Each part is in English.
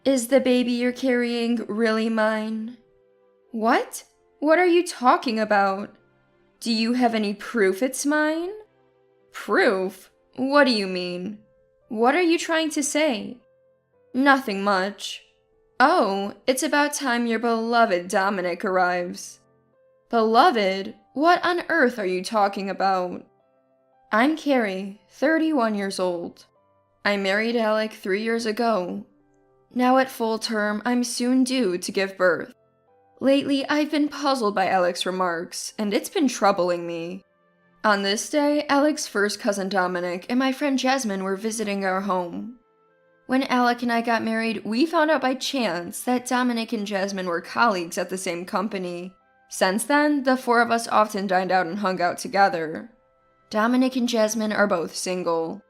Is the baby you're carrying really mine? What? What are you talking about? Do you have any proof it's mine? Proof? What do you mean? What are you trying to say? Nothing much. Oh, it's about time your beloved Dominic arrives. Beloved? What on earth are you talking about? I'm Carrie, 31 years old. I married Alec 3 years ago. Now at full term, I'm soon due to give birth. Lately, I've been puzzled by Alec's remarks, and it's been troubling me. On this day, Alec's first cousin Dominic and my friend Jasmine were visiting our home. When Alec and I got married, we found out by chance that Dominic and Jasmine were colleagues at the same company. Since then, the four of us often dined out and hung out together. Dominic and Jasmine are both single.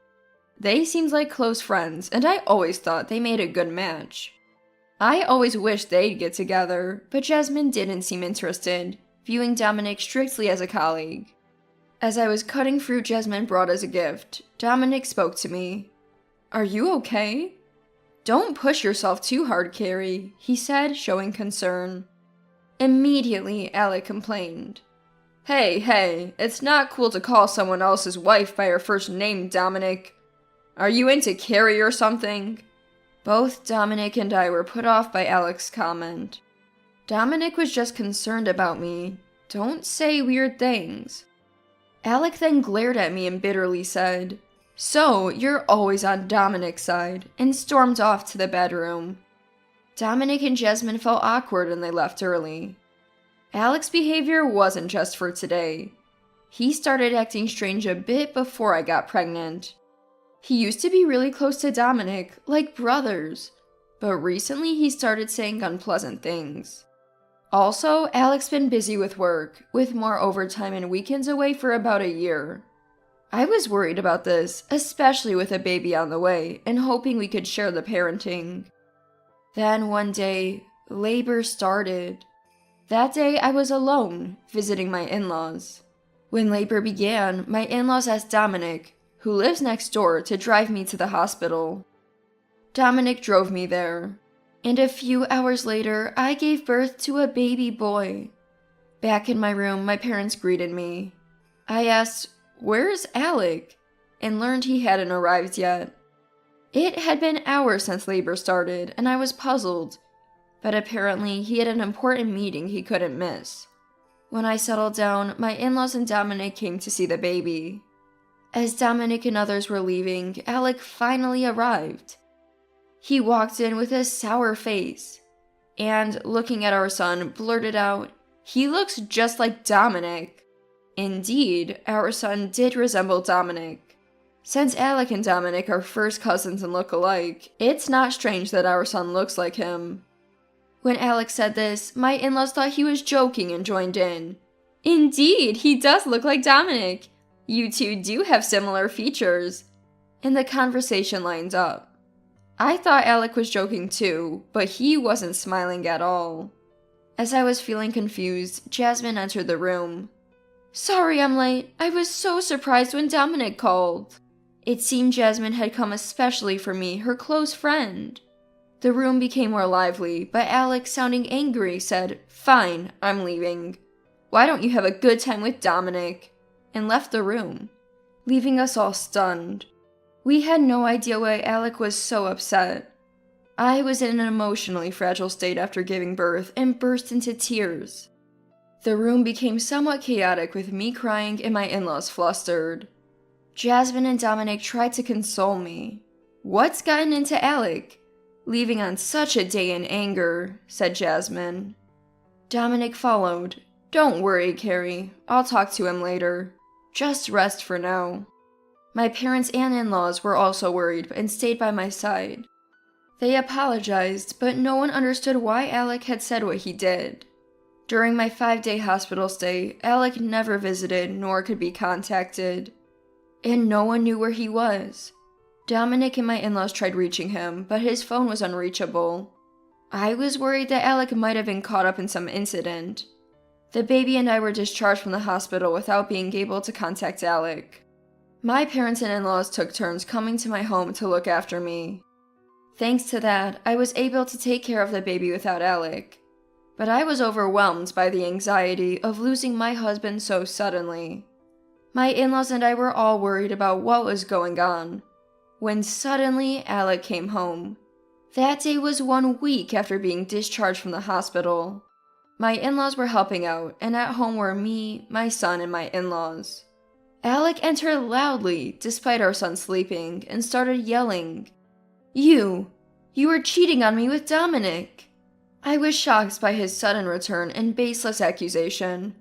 They seemed like close friends, and I always thought they made a good match. I always wished they'd get together, but Jasmine didn't seem interested, viewing Dominic strictly as a colleague. As I was cutting fruit Jasmine brought as a gift, Dominic spoke to me. Are you okay? Don't push yourself too hard, Carrie, he said, showing concern. Immediately, Alec complained. Hey, it's not cool to call someone else's wife by her first name, Dominic. Are you into Carrie or something? Both Dominic and I were put off by Alec's comment. Dominic was just concerned about me. Don't say weird things. Alec then glared at me and bitterly said, So, you're always on Dominic's side, and stormed off to the bedroom. Dominic and Jasmine felt awkward and they left early. Alec's behavior wasn't just for today. He started acting strange a bit before I got pregnant. He used to be really close to Dominic, like brothers, but recently he started saying unpleasant things. Also, Alec's been busy with work, with more overtime and weekends away for about a year. I was worried about this, especially with a baby on the way, and hoping we could share the parenting. Then one day, labor started. That day I was alone, visiting my in-laws. When labor began, my in-laws asked Dominic, who lives next door, to drive me to the hospital. Dominic drove me there. And a few hours later, I gave birth to a baby boy. Back in my room, my parents greeted me. I asked, "Where's Alec?" and learned he hadn't arrived yet. It had been hours since labor started, and I was puzzled, but apparently he had an important meeting he couldn't miss. When I settled down, my in-laws and Dominic came to see the baby. As Dominic and others were leaving, Alec finally arrived. He walked in with a sour face, and, looking at our son, blurted out, "He looks just like Dominic." Indeed, our son did resemble Dominic. Since Alec and Dominic are first cousins and look alike, it's not strange that our son looks like him. When Alec said this, my in-laws thought he was joking and joined in. "Indeed, he does look like Dominic. You two do have similar features." And the conversation lined up. I thought Alec was joking too, but he wasn't smiling at all. As I was feeling confused, Jasmine entered the room. "Sorry I'm late. I was so surprised when Dominic called." It seemed Jasmine had come especially for me, her close friend. The room became more lively, but Alec, sounding angry, said, "Fine, I'm leaving. Why don't you have a good time with Dominic?" and left the room, leaving us all stunned. We had no idea why Alec was so upset. I was in an emotionally fragile state after giving birth and burst into tears. The room became somewhat chaotic with me crying and my in-laws flustered. Jasmine and Dominic tried to console me. "What's gotten into Alec? Leaving on such a day in anger," said Jasmine. Dominic followed. "Don't worry, Carrie. I'll talk to him later. Just rest for now." My parents and in-laws were also worried and stayed by my side. They apologized, but no one understood why Alec had said what he did. During my 5-day hospital stay, Alec never visited nor could be contacted. And no one knew where he was. Dominic and my in-laws tried reaching him, but his phone was unreachable. I was worried that Alec might have been caught up in some incident. The baby and I were discharged from the hospital without being able to contact Alec. My parents and in-laws took turns coming to my home to look after me. Thanks to that, I was able to take care of the baby without Alec. But I was overwhelmed by the anxiety of losing my husband so suddenly. My in-laws and I were all worried about what was going on, when suddenly Alec came home. That day was 1 week after being discharged from the hospital. My in-laws were helping out, and at home were me, my son, and my in-laws. Alec entered loudly, despite our son sleeping, and started yelling, You were cheating on me with Dominic." I was shocked by his sudden return and baseless accusation.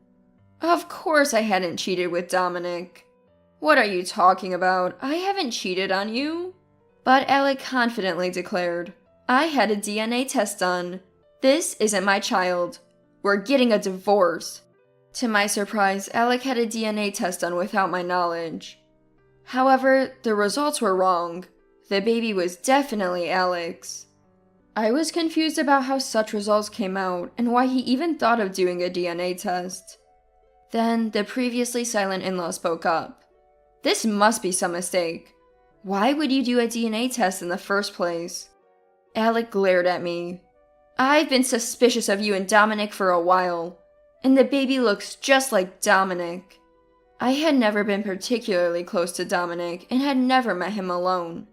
Of course I hadn't cheated with Dominic. "What are you talking about? I haven't cheated on you." But Alec confidently declared, "I had a DNA test done. This isn't my child. We're getting a divorce." To my surprise, Alec had a DNA test done without my knowledge. However, the results were wrong. The baby was definitely Alec's. I was confused about how such results came out and why he even thought of doing a DNA test. Then, the previously silent in-law spoke up. "This must be some mistake. Why would you do a DNA test in the first place?" Alec glared at me. "I've been suspicious of you and Dominic for a while, and the baby looks just like Dominic." I had never been particularly close to Dominic and had never met him alone.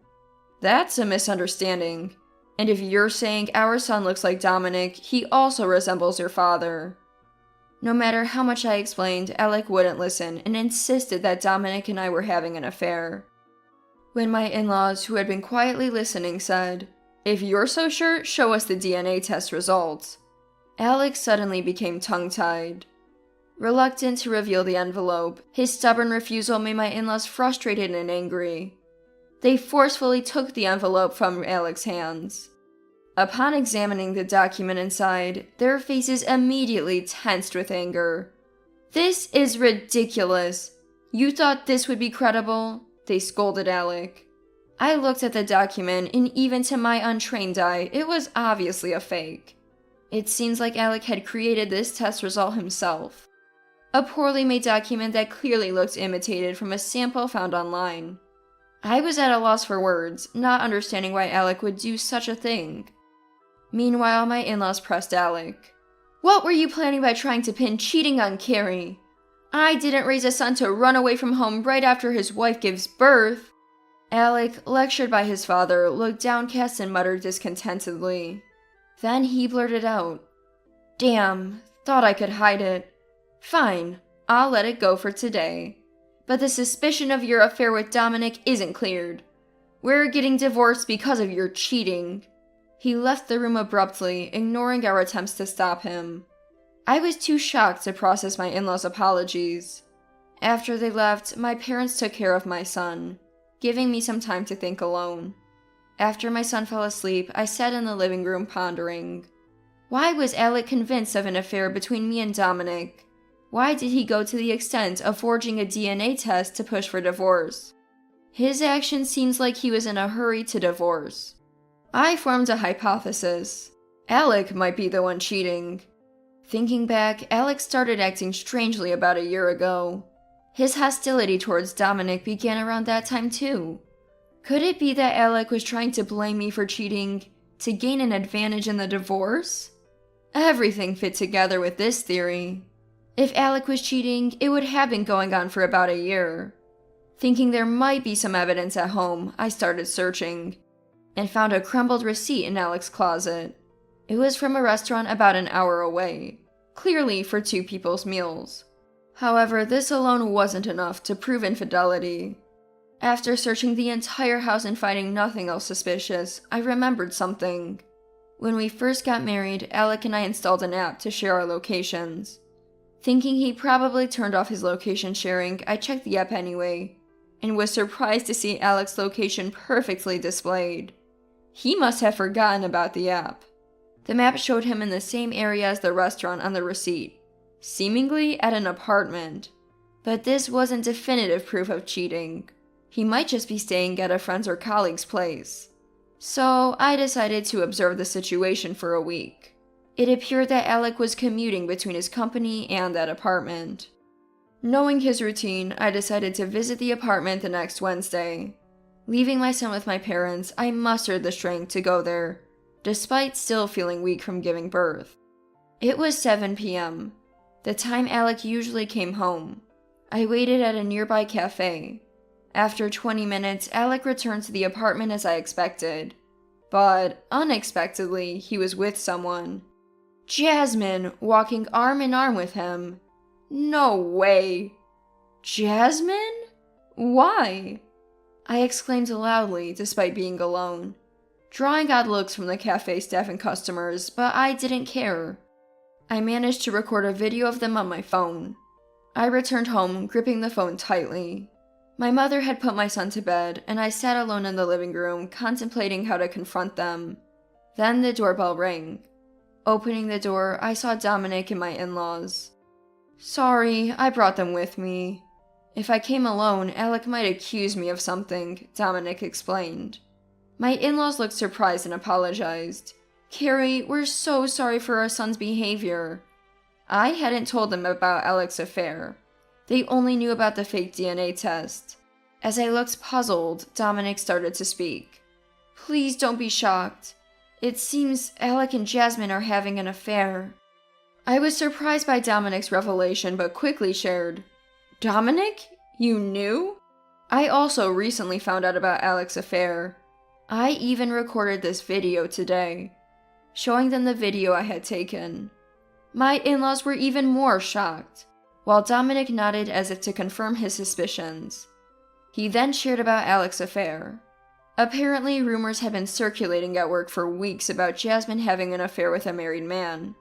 "That's a misunderstanding. And if you're saying our son looks like Dominic, he also resembles your father." No matter how much I explained, Alec wouldn't listen and insisted that Dominic and I were having an affair. When my in-laws, who had been quietly listening, said, "If you're so sure, show us the DNA test results," Alec suddenly became tongue-tied. Reluctant to reveal the envelope, his stubborn refusal made my in-laws frustrated and angry. They forcefully took the envelope from Alec's hands. Upon examining the document inside, their faces immediately tensed with anger. "This is ridiculous. You thought this would be credible?" they scolded Alec. I looked at the document, and even to my untrained eye, it was obviously a fake. It seems like Alec had created this test result himself. A poorly made document that clearly looked imitated from a sample found online. I was at a loss for words, not understanding why Alec would do such a thing. Meanwhile, my in-laws pressed Alec. "What were you planning by trying to pin cheating on Carrie? I didn't raise a son to run away from home right after his wife gives birth." Alec, lectured by his father, looked downcast and muttered discontentedly. Then he blurted out, "Damn, thought I could hide it. Fine, I'll let it go for today. But the suspicion of your affair with Dominic isn't cleared. We're getting divorced because of your cheating." He left the room abruptly, ignoring our attempts to stop him. I was too shocked to process my in-laws' apologies. After they left, my parents took care of my son, giving me some time to think alone. After my son fell asleep, I sat in the living room pondering. Why was Alec convinced of an affair between me and Dominic? Why did he go to the extent of forging a DNA test to push for divorce? His action seems like he was in a hurry to divorce. I formed a hypothesis. Alec might be the one cheating. Thinking back, Alec started acting strangely about a year ago. His hostility towards Dominic began around that time too. Could it be that Alec was trying to blame me for cheating to gain an advantage in the divorce? Everything fit together with this theory. If Alec was cheating, it would have been going on for about a year. Thinking there might be some evidence at home, I started searching, and found a crumbled receipt in Alec's closet. It was from a restaurant about an hour away, clearly for 2 people's meals. However, this alone wasn't enough to prove infidelity. After searching the entire house and finding nothing else suspicious, I remembered something. When we first got married, Alec and I installed an app to share our locations. Thinking he probably turned off his location sharing, I checked the app anyway, and was surprised to see Alec's location perfectly displayed. He must have forgotten about the app. The map showed him in the same area as the restaurant on the receipt, seemingly at an apartment. But this wasn't definitive proof of cheating. He might just be staying at a friend's or colleague's place. So I decided to observe the situation for a week. It appeared that Alec was commuting between his company and that apartment. Knowing his routine, I decided to visit the apartment the next Wednesday. Leaving my son with my parents, I mustered the strength to go there, despite still feeling weak from giving birth. It was 7 p.m., the time Alec usually came home. I waited at a nearby cafe. After 20 minutes, Alec returned to the apartment as I expected. But, unexpectedly, he was with someone. Jasmine, walking arm in arm with him. No way! Jasmine? Why? I exclaimed loudly, despite being alone, drawing odd looks from the cafe staff and customers, but I didn't care. I managed to record a video of them on my phone. I returned home, gripping the phone tightly. My mother had put my son to bed, and I sat alone in the living room, contemplating how to confront them. Then the doorbell rang. Opening the door, I saw Dominic and my in-laws. Sorry, I brought them with me. If I came alone, Alec might accuse me of something, Dominic explained. My in-laws looked surprised and apologized. Carrie, we're so sorry for our son's behavior. I hadn't told them about Alec's affair. They only knew about the fake DNA test. As I looked puzzled, Dominic started to speak. Please don't be shocked. It seems Alec and Jasmine are having an affair. I was surprised by Dominic's revelation, but quickly shared. Dominic? You knew? I also recently found out about Alec's affair. I even recorded this video today, showing them the video I had taken. My in-laws were even more shocked, while Dominic nodded as if to confirm his suspicions. He then shared about Alec's affair. Apparently, rumors had been circulating at work for weeks about Jasmine having an affair with a married man.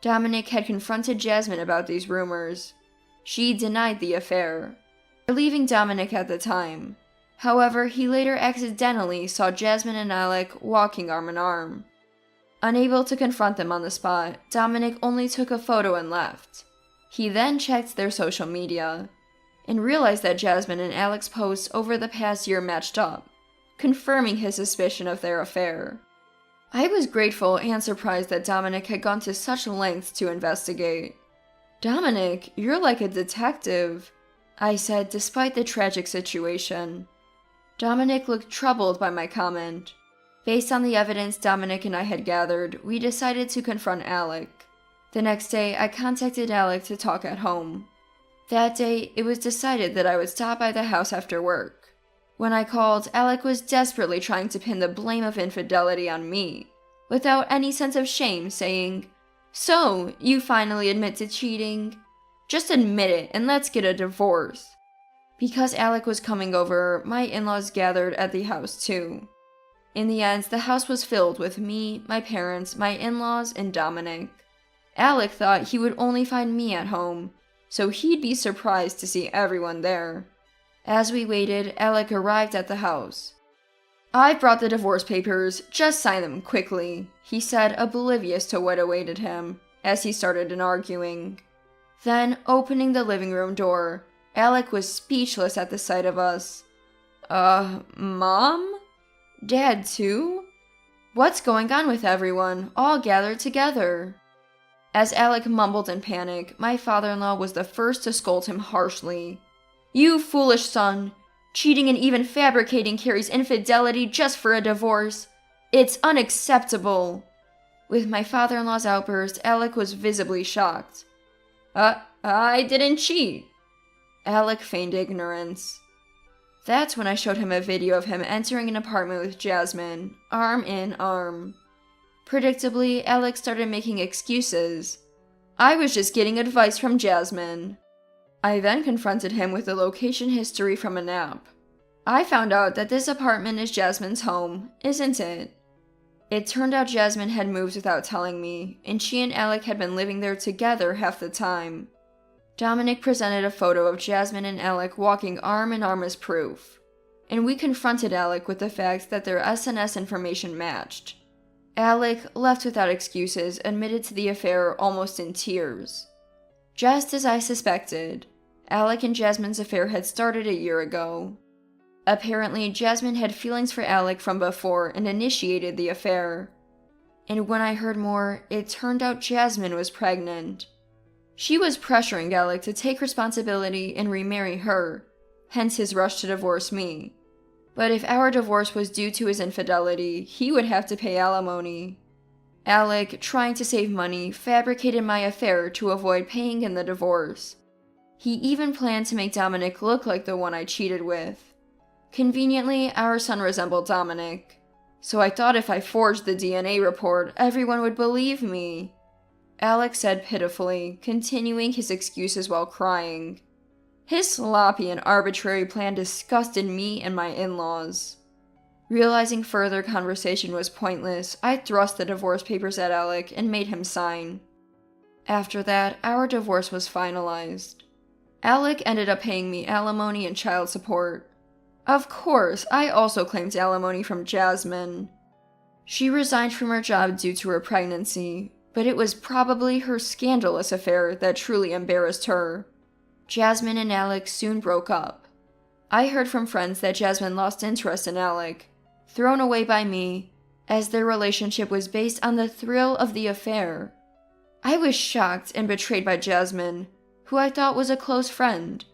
Dominic had confronted Jasmine about these rumors. She denied the affair, leaving Dominic at the time. However, he later accidentally saw Jasmine and Alec walking arm in arm. Unable to confront them on the spot, Dominic only took a photo and left. He then checked their social media, and realized that Jasmine and Alec's posts over the past year matched up, confirming his suspicion of their affair. I was grateful and surprised that Dominic had gone to such lengths to investigate. Dominic, you're like a detective, I said despite the tragic situation. Dominic looked troubled by my comment. Based on the evidence Dominic and I had gathered, we decided to confront Alec. The next day, I contacted Alec to talk at home. That day, it was decided that I would stop by the house after work. When I called, Alec was desperately trying to pin the blame of infidelity on me, without any sense of shame, saying, So, you finally admit to cheating? Just admit it and let's get a divorce. Because Alec was coming over, my in-laws gathered at the house too. In the end, the house was filled with me, my parents, my in-laws, and Dominic. Alec thought he would only find me at home, so he'd be surprised to see everyone there. As we waited, Alec arrived at the house. "I've brought the divorce papers, just sign them quickly," he said, oblivious to what awaited him, as he started an arguing. Then, opening the living room door, Alec was speechless at the sight of us. Mom? Dad too? What's going on with everyone, all gathered together? As Alec mumbled in panic, my father-in-law was the first to scold him harshly. "You foolish son, cheating and even fabricating Carrie's infidelity just for a divorce. It's unacceptable." With my father-in-law's outburst, Alec was visibly shocked. I didn't cheat." Alec feigned ignorance. That's when I showed him a video of him entering an apartment with Jasmine, arm in arm. Predictably, Alec started making excuses. "I was just getting advice from Jasmine." I then confronted him with the location history from an app. I found out that this apartment is Jasmine's home, isn't it? It turned out Jasmine had moved without telling me, and she and Alec had been living there together half the time. Dominic presented a photo of Jasmine and Alec walking arm in arm as proof, and we confronted Alec with the fact that their SNS information matched. Alec, left without excuses, admitted to the affair almost in tears. Just as I suspected, Alec and Jasmine's affair had started a year ago. Apparently, Jasmine had feelings for Alec from before and initiated the affair. And when I heard more, it turned out Jasmine was pregnant. She was pressuring Alec to take responsibility and remarry her, hence his rush to divorce me. But if our divorce was due to his infidelity, he would have to pay alimony. Alec, trying to save money, fabricated my affair to avoid paying in the divorce. He even planned to make Dominic look like the one I cheated with. Conveniently, our son resembled Dominic, so I thought if I forged the DNA report, everyone would believe me. Alec said pitifully, continuing his excuses while crying. His sloppy and arbitrary plan disgusted me and my in-laws. Realizing further conversation was pointless, I thrust the divorce papers at Alec and made him sign. After that, our divorce was finalized. Alec ended up paying me alimony and child support. Of course, I also claimed alimony from Jasmine. She resigned from her job due to her pregnancy, but it was probably her scandalous affair that truly embarrassed her. Jasmine and Alec soon broke up. I heard from friends that Jasmine lost interest in Alec, thrown away by me, as their relationship was based on the thrill of the affair. I was shocked and betrayed by Jasmine, who I thought was a close friend,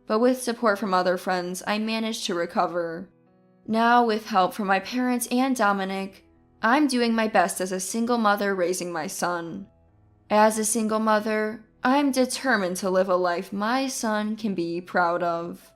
but with support from other friends, I managed to recover. Now, with help from my parents and Dominic, I'm doing my best as a single mother raising my son. As a single mother, I'm determined to live a life my son can be proud of.